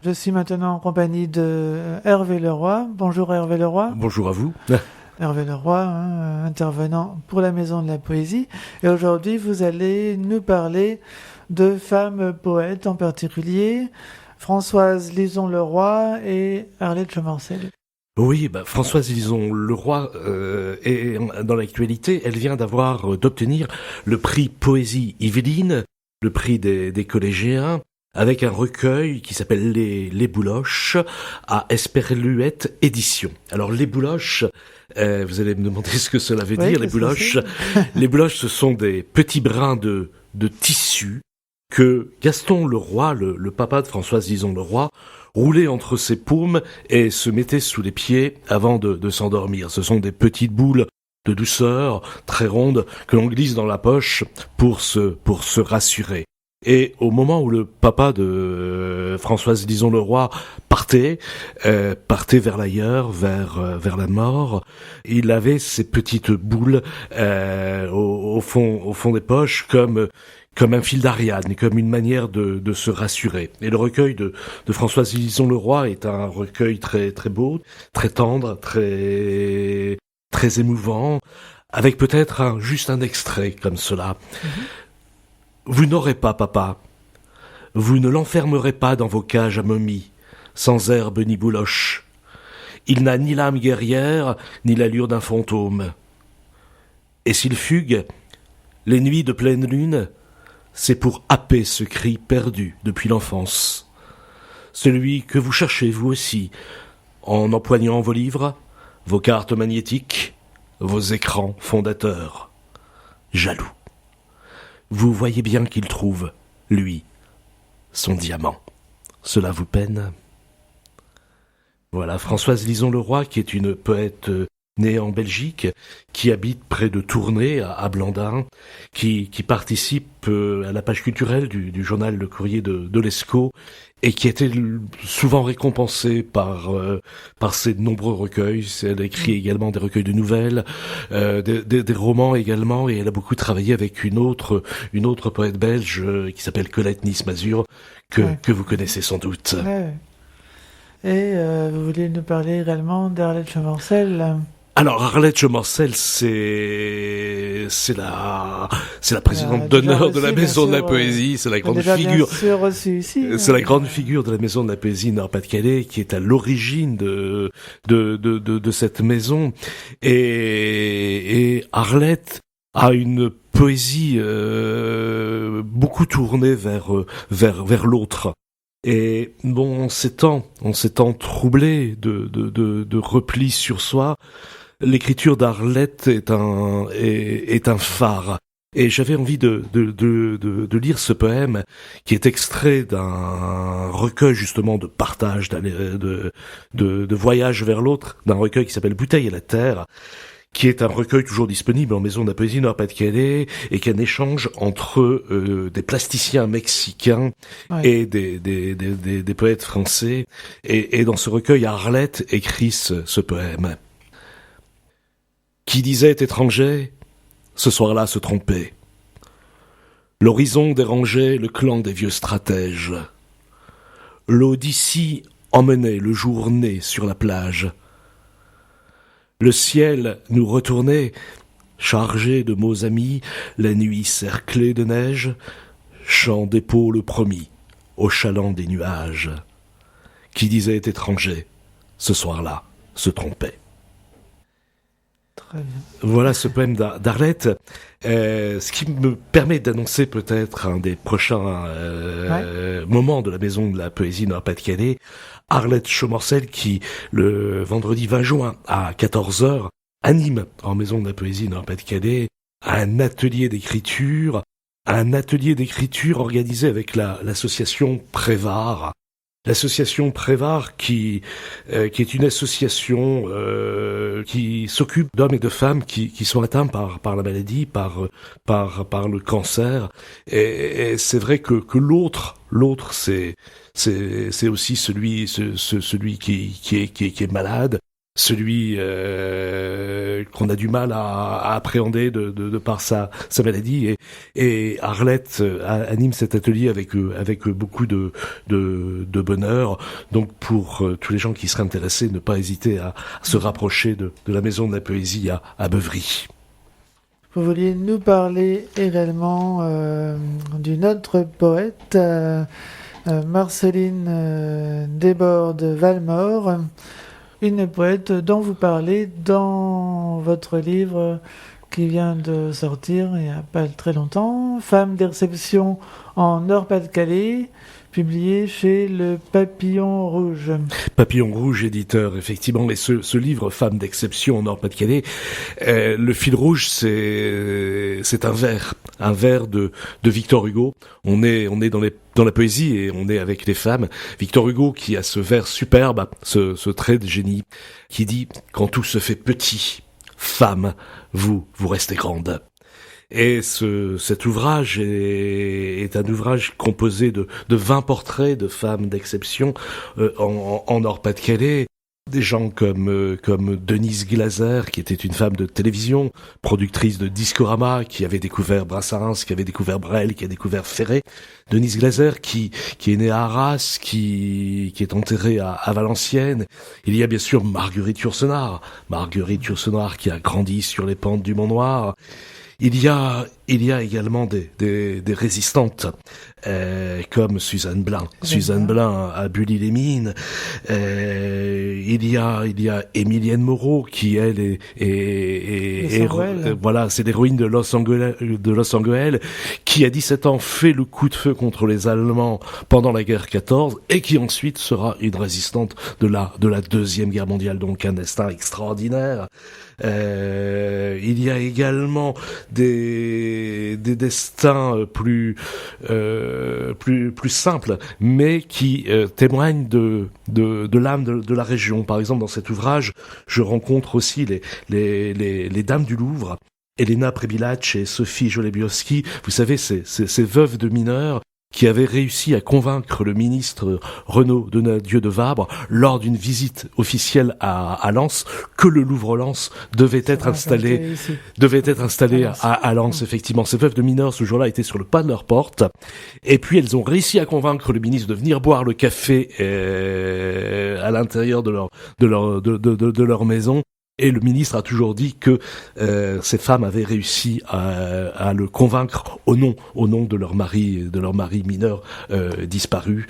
Je suis maintenant en compagnie de Hervé Leroy. Bonjour Hervé Leroy. Bonjour à vous. Hervé Leroy, intervenant pour la Maison de la Poésie. Et aujourd'hui, vous allez nous parler de femmes poètes en particulier, Françoise Lison-Leroy et Arlette Chomarcel. Oui, Françoise Lison-Leroy est dans l'actualité. Elle vient d'obtenir le prix Poésie Yveline, le prix des collégiens, avec un recueil qui s'appelle Les Bouloches à Esperluette Édition. Alors Les Bouloches, vous allez me demander ce que cela veut dire. Les Bouloches, les Bouloches, ce sont des petits brins de tissu que Gaston Leroy, le papa de Françoise Lison-Leroy, roulait entre ses paumes et se mettait sous les pieds avant de s'endormir. Ce sont des petites boules de douceur, très rondes, que l'on glisse dans la poche pour se rassurer. Et au moment où le papa de Françoise Lison-Leroy partait vers l'ailleurs, vers la mort, il avait ces petites boules au fond des poches comme un fil d'Ariane, comme une manière de se rassurer. Et le recueil de Françoise Lison-Leroy est un recueil très très beau, très tendre, très très émouvant, avec peut-être juste un extrait comme cela. Vous n'aurez pas, papa. Vous ne l'enfermerez pas dans vos cages à momies, sans herbe ni bouloche. Il n'a ni l'âme guerrière, ni l'allure d'un fantôme. Et s'il fugue, les nuits de pleine lune, c'est pour happer ce cri perdu depuis l'enfance. Celui que vous cherchez vous aussi, en empoignant vos livres, vos cartes magnétiques, vos écrans fondateurs. Jaloux. Vous voyez bien qu'il trouve, lui, son diamant. Cela vous peine ? Voilà, Françoise Lison-Leroy, qui est une poète née en Belgique, qui habite près de Tournai, à Blandin, qui participe à la page culturelle du journal Le Courrier de l'Escaut, et qui a été souvent récompensée par ses nombreux recueils. Elle a écrit également des recueils de nouvelles, des romans également, et elle a beaucoup travaillé avec une autre poète belge qui s'appelle Colette Nice-Mazur, que vous connaissez sans doute. Ouais. Et vous voulez nous parler également d'Arlette Chomarcel. Alors Arlette Chomarcel, c'est la présidente d'honneur de la Maison de la Poésie, c'est la grande figure. C'est la grande figure de la Maison de la Poésie Nord-Pas-de-Calais qui est à l'origine de cette maison. Et Arlette a une poésie beaucoup tournée vers l'autre. Et bon, en ces temps troublés de repli sur soi, l'écriture d'Arlette est un phare. Et j'avais envie de lire ce poème qui est extrait d'un recueil justement de partage, de voyage vers l'autre, d'un recueil qui s'appelle Bouteille à la terre, qui est un recueil toujours disponible en Maison de la Poésie Nord-Pas-de-Calais, et qui est un échange entre des plasticiens mexicains et des poètes français. Et dans ce recueil, Arlette écrit ce poème. Qui disait étranger, ce soir-là se trompait. L'horizon dérangeait le clan des vieux stratèges. L'eau d'ici emmenait le jour né sur la plage. Le ciel nous retournait, chargé de mots amis, la nuit cerclée de neige, chant d'épaule promis, au chaland des nuages. Qui disait étranger, ce soir-là, se trompait. Très bien. Voilà ce poème d'Arlette, ce qui me permet d'annoncer peut-être un des prochains moments de la Maison de la Poésie Nord-Pas-de-Calais, Arlette Chomarcel qui, le vendredi 20 juin à 14h, anime en Maison de la Poésie Nord-Pas-de-Calais un atelier d'écriture organisé avec l'association Prévart. L'association Prévart qui est une association qui s'occupe d'hommes et de femmes qui sont atteints par la maladie, par le cancer. Et c'est vrai que l'autre c'est aussi celui qui est malade. celui qu'on a du mal à appréhender de par sa maladie, et Arlette anime cet atelier avec beaucoup de bonheur. Donc pour tous les gens qui seraient intéressés, ne pas hésiter à se rapprocher de la Maison de la Poésie à Beuvry. Vous vouliez nous parler également d'une autre poète, Marceline Desbordes-Valmore, une poète dont vous parlez dans votre livre qui vient de sortir il n'y a pas très longtemps, Femme des réceptions en Nord-Pas-de-Calais, publié chez Le Papillon Rouge. Papillon Rouge, éditeur, effectivement. Et ce livre, Femme d'exception en Nord-Pas-de-Calais, le fil rouge, c'est un vers de Victor Hugo. On est dans la poésie et on est avec les femmes. Victor Hugo qui a ce vers superbe, ce trait de génie, qui dit « Quand tout se fait petit, femme, vous restez grande ». Et cet ouvrage est un ouvrage composé de 20 portraits de femmes d'exception en Nord-Pas-de-Calais. Des gens comme Denise Glaser, qui était une femme de télévision, productrice de Discorama, qui avait découvert Brassens, qui avait découvert Brel, qui a découvert Ferré. Denise Glaser, qui est née à Arras, qui est enterrée à Valenciennes. Il y a bien sûr Marguerite Yourcenar qui a grandi sur les pentes du Mont-Noir. Il y a également des résistantes comme Suzanne Blin à Bully-les-Mines. Il y a Émilienne Moreau qui elle est voilà, c'est l'héroïne de Los Angeles qui à 17 ans fait le coup de feu contre les Allemands pendant la guerre 14 et qui ensuite sera une résistante de la Deuxième Guerre mondiale, donc un destin extraordinaire. Il y a également des destins plus simples, mais qui témoignent de l'âme de la région. Par exemple, dans cet ouvrage, je rencontre aussi les dames du Louvre, Elena Prebilac et Sophie Jolebioski. Vous savez, ces veuves de mineurs qui avait réussi à convaincre le ministre Renaud Donadieu de Vabre lors d'une visite officielle à Lens que le Louvre-Lens devait être installé à Lens. Effectivement, ces veuves de mineurs ce jour-là étaient sur le pas de leur porte, et puis elles ont réussi à convaincre le ministre de venir boire le café à l'intérieur de leur maison. Et le ministre a toujours dit que ces femmes avaient réussi à le convaincre au nom de leur mari mineur disparu,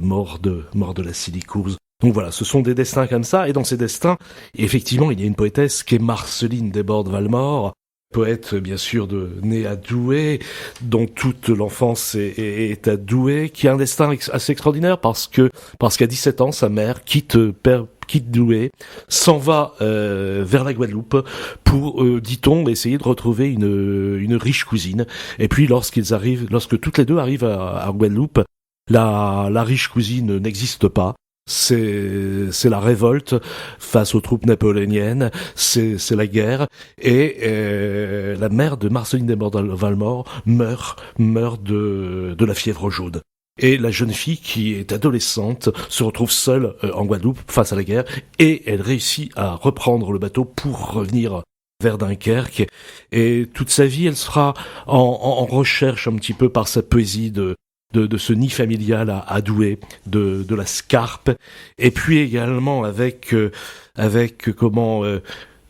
mort de la silicourse. Donc voilà, ce sont des destins comme ça, et dans ces destins, effectivement, il y a une poétesse qui est Marceline Desbordes-Valmore, poète bien sûr née à Douai, dont toute l'enfance est à Douai, qui a un destin assez extraordinaire parce qu'à 17 ans, sa mère quitte Douai, s'en va vers la Guadeloupe pour, dit-on, essayer de retrouver une riche cousine. Et puis lorsque toutes les deux arrivent à Guadeloupe, la riche cousine n'existe pas. C'est la révolte face aux troupes napoléoniennes, c'est la guerre, et la mère de Marceline Desbordes-Valmore meurt de la fièvre jaune. Et la jeune fille, qui est adolescente, se retrouve seule en Guadeloupe face à la guerre, et elle réussit à reprendre le bateau pour revenir vers Dunkerque. Et toute sa vie, elle sera en recherche un petit peu par sa poésie de ce nid familial à Douai, de la Scarpe, et puis également avec comment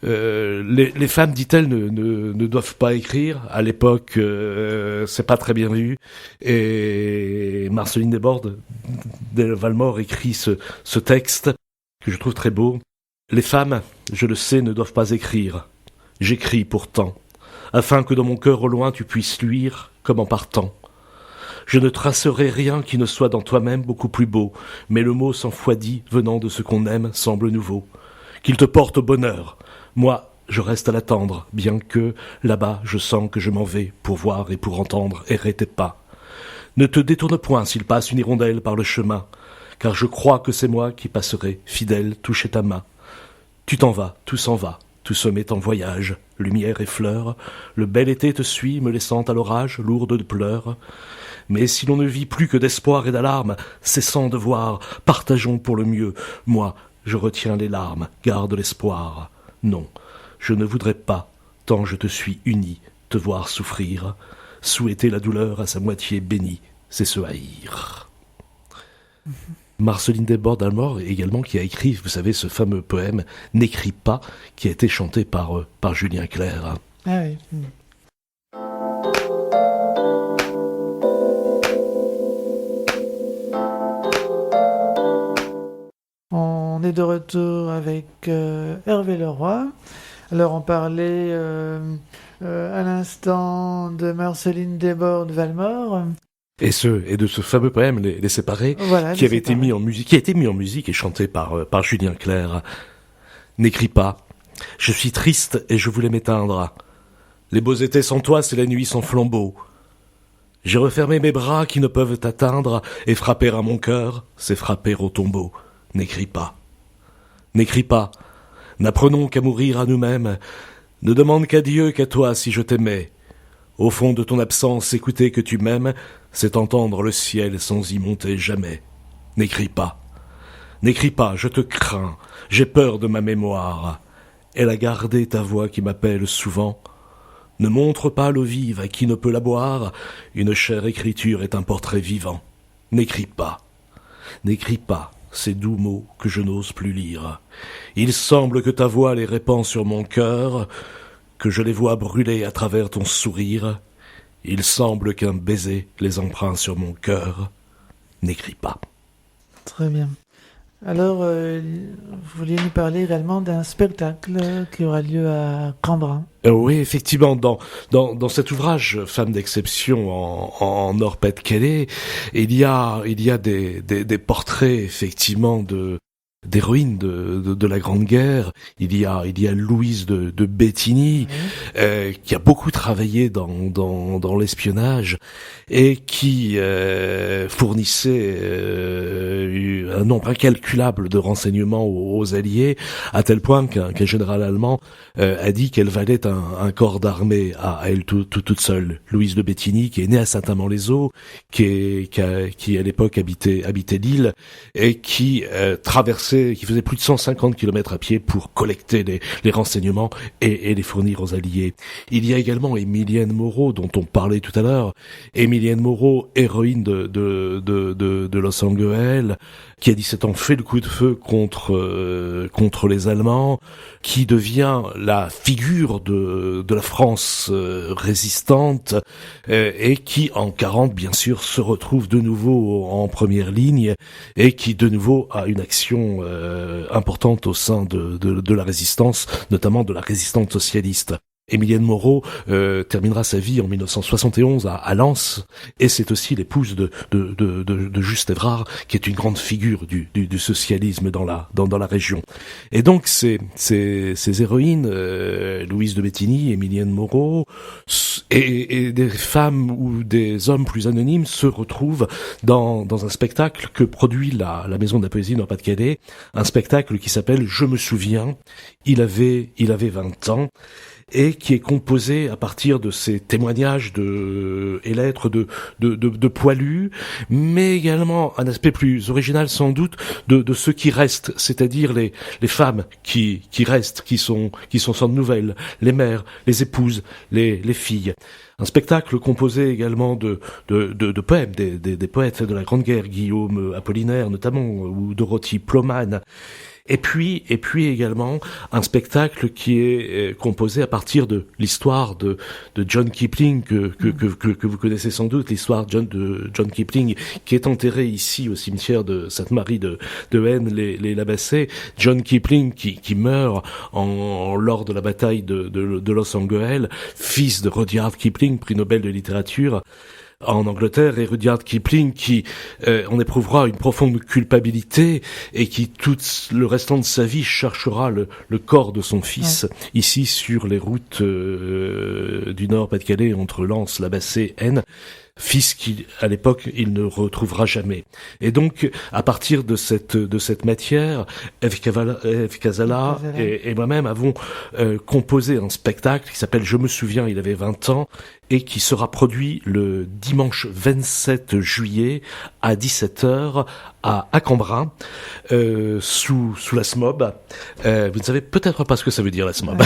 les femmes, dit-elle, ne doivent pas écrire. À l'époque, c'est pas très bien vu. Et Marceline Desbordes-Valmore écrit ce texte que je trouve très beau. Les femmes, je le sais, ne doivent pas écrire. J'écris pourtant, afin que dans mon cœur au loin tu puisses luire comme en partant. Je ne tracerai rien qui ne soit dans toi-même beaucoup plus beau, mais le mot 100 fois dit venant de ce qu'on aime semble nouveau. Qu'il te porte au bonheur. Moi, je reste à l'attendre, bien que, là-bas, je sens que je m'en vais pour voir et pour entendre errer tes pas. Ne te détourne point s'il passe une hirondelle par le chemin, car je crois que c'est moi qui passerai, fidèle, toucher ta main. Tu t'en vas, tout s'en va, tout se met en voyage, lumière et fleurs, le bel été te suit, me laissant à l'orage, lourde de pleurs. Mais si l'on ne vit plus que d'espoir et d'alarme, cessant de voir, partageons pour le mieux. Moi, je retiens les larmes, garde l'espoir. Non, je ne voudrais pas, tant je te suis uni, te voir souffrir. Souhaiter la douleur à sa moitié bénie, c'est se haïr. Marceline Desbordes-Valmore également, qui a écrit, vous savez, ce fameux poème « N'écris pas », qui a été chanté par Julien Clerc. Ah oui. On est de retour avec Hervé Leroy. Alors on parlait à l'instant de Marceline Desbordes-Valmore. Et de ce fameux poème, Les Séparés, Voilà, qui a été mis en musique et chanté par Julien Clerc. N'écris pas. Je suis triste et je voulais m'éteindre. Les beaux étés sans toi, c'est la nuit sans flambeau. J'ai refermé mes bras qui ne peuvent t'atteindre, et frapper à mon cœur, c'est frapper au tombeau. N'écris pas. N'écris pas. N'apprenons qu'à mourir à nous-mêmes. Ne demande qu'à Dieu qu'à toi si je t'aimais. Au fond de ton absence, écouter que tu m'aimes, c'est entendre le ciel sans y monter jamais. N'écris pas. N'écris pas, je te crains, j'ai peur de ma mémoire. Elle a gardé ta voix qui m'appelle souvent. Ne montre pas l'eau vive à qui ne peut la boire, une chère écriture est un portrait vivant. N'écris pas. N'écris pas ces doux mots que je n'ose plus lire. Il semble que ta voix les répand sur mon cœur, que je les vois brûler à travers ton sourire. Il semble qu'un baiser les empreinte sur mon cœur. N'écris pas. Très bien. Alors, vous vouliez nous parler également d'un spectacle qui aura lieu à Cambrin. Oui, effectivement, dans cet ouvrage Femme d'exception en Nord-Pas-de-Calais, il y a des portraits effectivement d'héroïnes de la Grande Guerre. Il y a Louise de Béthigny, qui a beaucoup travaillé dans l'espionnage et qui fournissait un nombre incalculable de renseignements aux Alliés, à tel point qu'un général allemand a dit qu'elle valait un corps d'armée à elle toute seule. Louise de Béthigny, qui est née à Saint-Amand-les-Eaux, qui à l'époque habitait Lille et qui qui faisait plus de 150 km à pied pour collecter les renseignements et les fournir aux Alliés. Il y a également Émilienne Moreau, dont on parlait tout à l'heure. Émilienne Moreau, héroïne de Los Angeles, qui à 17 ans fait le coup de feu contre les Allemands, qui devient la figure de la France résistante, et qui en 40 bien sûr se retrouve de nouveau en première ligne et qui de nouveau a une action importante au sein de la résistance, notamment de la résistance socialiste. Émilienne Moreau terminera sa vie en 1971 à Lens, et c'est aussi l'épouse de Juste Évrard, qui est une grande figure du socialisme dans la région. Et donc ces héroïnes, Louise de Béthigny, Émilienne Moreau, et des femmes ou des hommes plus anonymes se retrouvent dans un spectacle que produit la Maison de la Poésie Nord-Pas-de-Calais, un spectacle qui s'appelle Je me souviens. Il avait 20 ans. Et qui est composé à partir de ces témoignages et lettres de poilus, mais également un aspect plus original sans doute de ceux qui restent, c'est-à-dire les femmes qui restent, qui sont sans nouvelles, les mères, les épouses, les filles. Un spectacle composé également de poèmes, des poètes de la Grande Guerre, Guillaume Apollinaire notamment, ou Dorothy Ploman. Et puis également un spectacle qui est composé à partir de l'histoire de John Kipling que vous connaissez sans doute, l'histoire de John Kipling, qui est enterré ici au cimetière de Sainte-Marie de Haine les Labassés. John Kipling qui meurt lors de la bataille de Los Angeles, fils de Rudyard Kipling, prix Nobel de littérature en Angleterre, et Rudyard Kipling qui en éprouvera une profonde culpabilité et qui tout le restant de sa vie cherchera le corps de son fils ici sur les routes du Nord-Pas-de-Calais entre Lens, Labassé, Aisne. Fils qui, à l'époque, il ne retrouvera jamais. Et donc, à partir de cette matière, Ève Casala et moi-même avons composé un spectacle qui s'appelle Je me souviens, il avait 20 ans, et qui sera produit le dimanche 27 juillet à 17h à Cambrin, sous la SMOB. Vous ne savez peut-être pas ce que ça veut dire, la SMOB.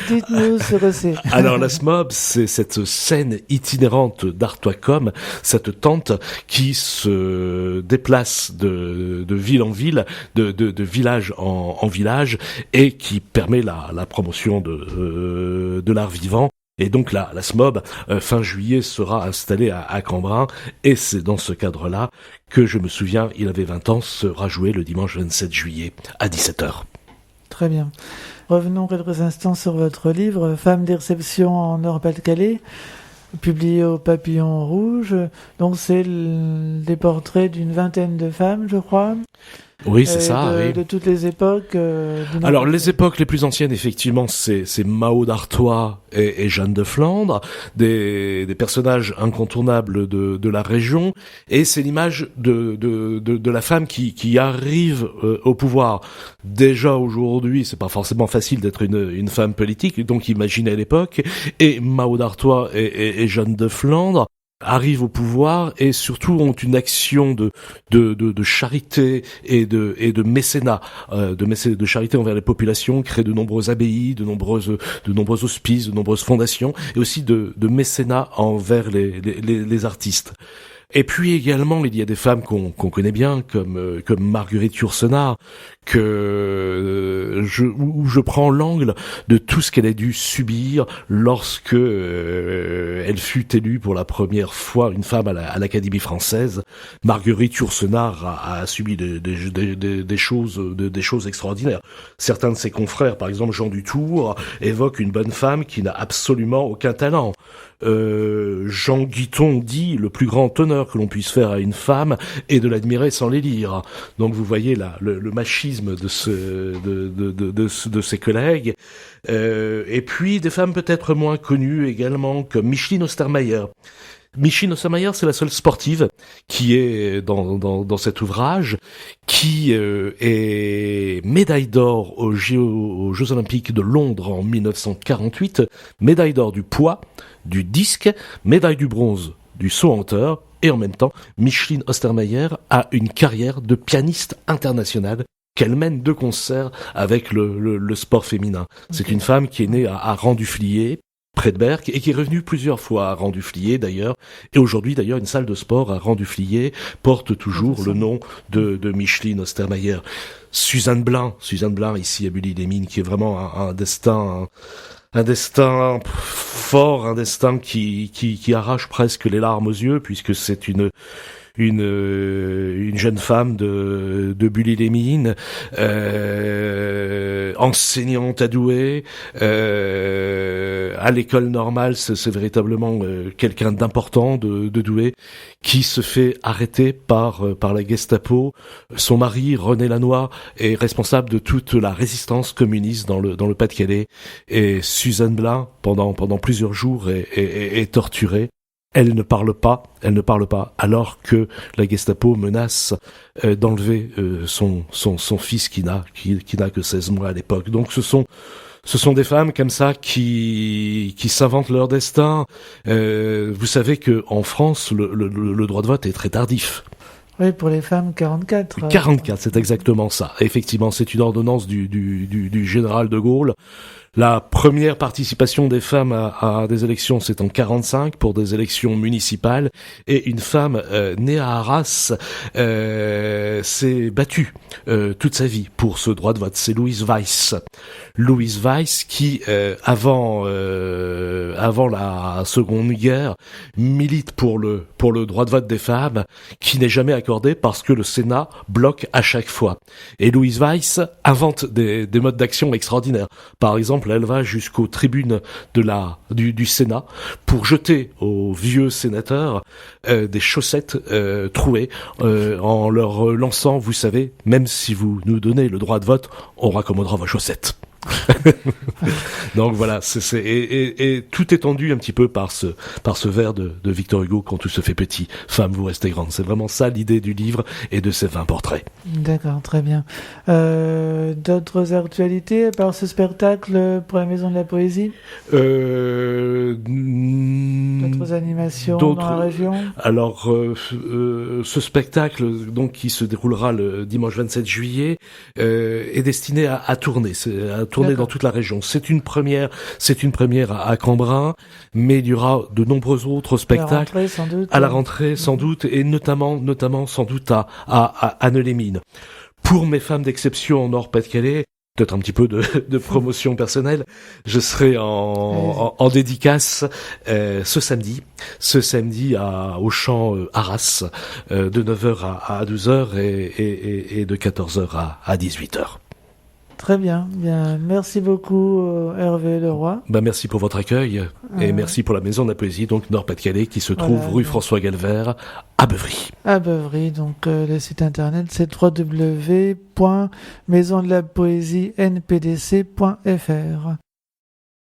Dites-nous ce que c'est. Alors, la SMOB, c'est cette scène itinérante d'Artois.com, cette tante qui se déplace de ville en ville, de village en village, et qui permet la promotion de l'art vivant. Et donc la SMOB, fin juillet, sera installée à Cambrin, et c'est dans ce cadre-là que je me souviens, il avait 20 ans, sera joué le dimanche 27 juillet à 17h. Très bien. Revenons quelques instants sur votre livre, Femmes des réceptions en Nord-Pas-de-Calais, publié au Papillon Rouge. Donc c'est des portraits d'une vingtaine de femmes, je crois. Oui, c'est ça. Oui. De toutes les époques. Alors, les époques les plus anciennes, effectivement, c'est Mao d'Artois et Jeanne de Flandre, des personnages incontournables de la région, et c'est l'image de la femme qui arrive au pouvoir. Déjà aujourd'hui, c'est pas forcément facile d'être une femme politique, donc imaginez à l'époque, et Mao d'Artois et Jeanne de Flandre arrivent au pouvoir et surtout ont une action de charité et de mécénat, de charité envers les populations, créent de nombreuses abbayes, de nombreux hospices, de nombreuses fondations, et aussi de mécénat envers les artistes. Et puis également, il y a des femmes qu'on connaît bien, comme Marguerite Yourcenar, où je prends l'angle de tout ce qu'elle a dû subir lorsque elle fut élue pour la première fois une femme à l'Académie française. Marguerite Yourcenar a subi des choses extraordinaires. Certains de ses confrères, par exemple Jean Dutour, évoquent une bonne femme qui n'a absolument aucun talent. Jean Guiton dit le plus grand honneur que l'on puisse faire à une femme est de l'admirer sans l'élire. Donc vous voyez là le machisme de ses collègues. Et puis des femmes peut-être moins connues également, comme Micheline Ostermayer. Micheline Ostermayer, c'est la seule sportive qui est dans cet ouvrage, qui est médaille d'or aux Jeux Olympiques de Londres en 1948, médaille d'or du poids, du disque, médaille du bronze du saut en hauteur, et en même temps, Micheline Ostermayer a une carrière de pianiste internationale qu'elle mène de concert avec le sport féminin. Okay. C'est une femme qui est née à Rang-du-Fliers, près de Berck, et qui est revenue plusieurs fois à Rang-du-Fliers d'ailleurs, et aujourd'hui d'ailleurs une salle de sport à Rang-du-Fliers porte toujours le nom de Micheline Ostermayer. Suzanne Blin ici à Bully-les-Mines, qui est vraiment un destin fort, un destin qui arrache presque les larmes aux yeux, puisque c'est une jeune femme de Bully-les-Mines, enseignante à Douai, à l'école normale, c'est véritablement quelqu'un d'important de Douai, qui se fait arrêter par la Gestapo. Son mari, René Lannoy, est responsable de toute la résistance communiste dans le Pas-de-Calais, et Suzanne Blin, pendant plusieurs jours, est torturée. Elle ne parle pas, alors que la Gestapo menace d'enlever son fils qui n'a que 16 mois à l'époque. Donc ce sont des femmes comme ça qui s'inventent leur destin. Vous savez que en France, le droit de vote est très tardif. Oui, pour les femmes, 44. 44, c'est exactement ça. Effectivement, c'est une ordonnance du général de Gaulle. La première participation des femmes à des élections, c'est en 45 pour des élections municipales, et une femme née à Arras s'est battue toute sa vie pour ce droit de vote. C'est Louise Weiss. Louise Weiss qui avant la Seconde Guerre milite pour le droit de vote des femmes, qui n'est jamais accordé parce que le Sénat bloque à chaque fois. Et Louise Weiss invente des modes d'action extraordinaires. Par exemple, elle va jusqu'aux tribunes du Sénat pour jeter aux vieux sénateurs des chaussettes trouées en leur lançant, vous savez, même si vous nous donnez le droit de vote, on raccommodera vos chaussettes. Donc voilà, et tout est tendu un petit peu par ce vers de Victor Hugo, quand tout se fait petit, femme vous restez grande. C'est vraiment ça l'idée du livre et de ces 20 portraits. D'accord, très bien. D'autres actualités à part ce spectacle pour la Maison de la Poésie? D'autres animations dans la région? Alors, ce spectacle, donc, qui se déroulera le dimanche 27 juillet, est destiné à tourner, dans toute la région. C'est une première à Cambrin, mais il y aura de nombreux autres spectacles à la rentrée, sans doute, et notamment sans doute à Anne-les-Mines. Pour mes femmes d'exception en Nord-Pas-de-Calais, peut-être un petit peu de promotion personnelle, je serai en dédicace ce samedi au champ Arras, de 9h à 12h et de 14h à 18h. Très bien. Bien, merci beaucoup Hervé Leroy. Merci pour votre accueil et merci pour la Maison de la Poésie, donc Nord-Pas-de-Calais, qui se trouve rue François Galvert à Beuvry. À Beuvry, donc le site internet c'est www.maisondelapoésienpdc.fr.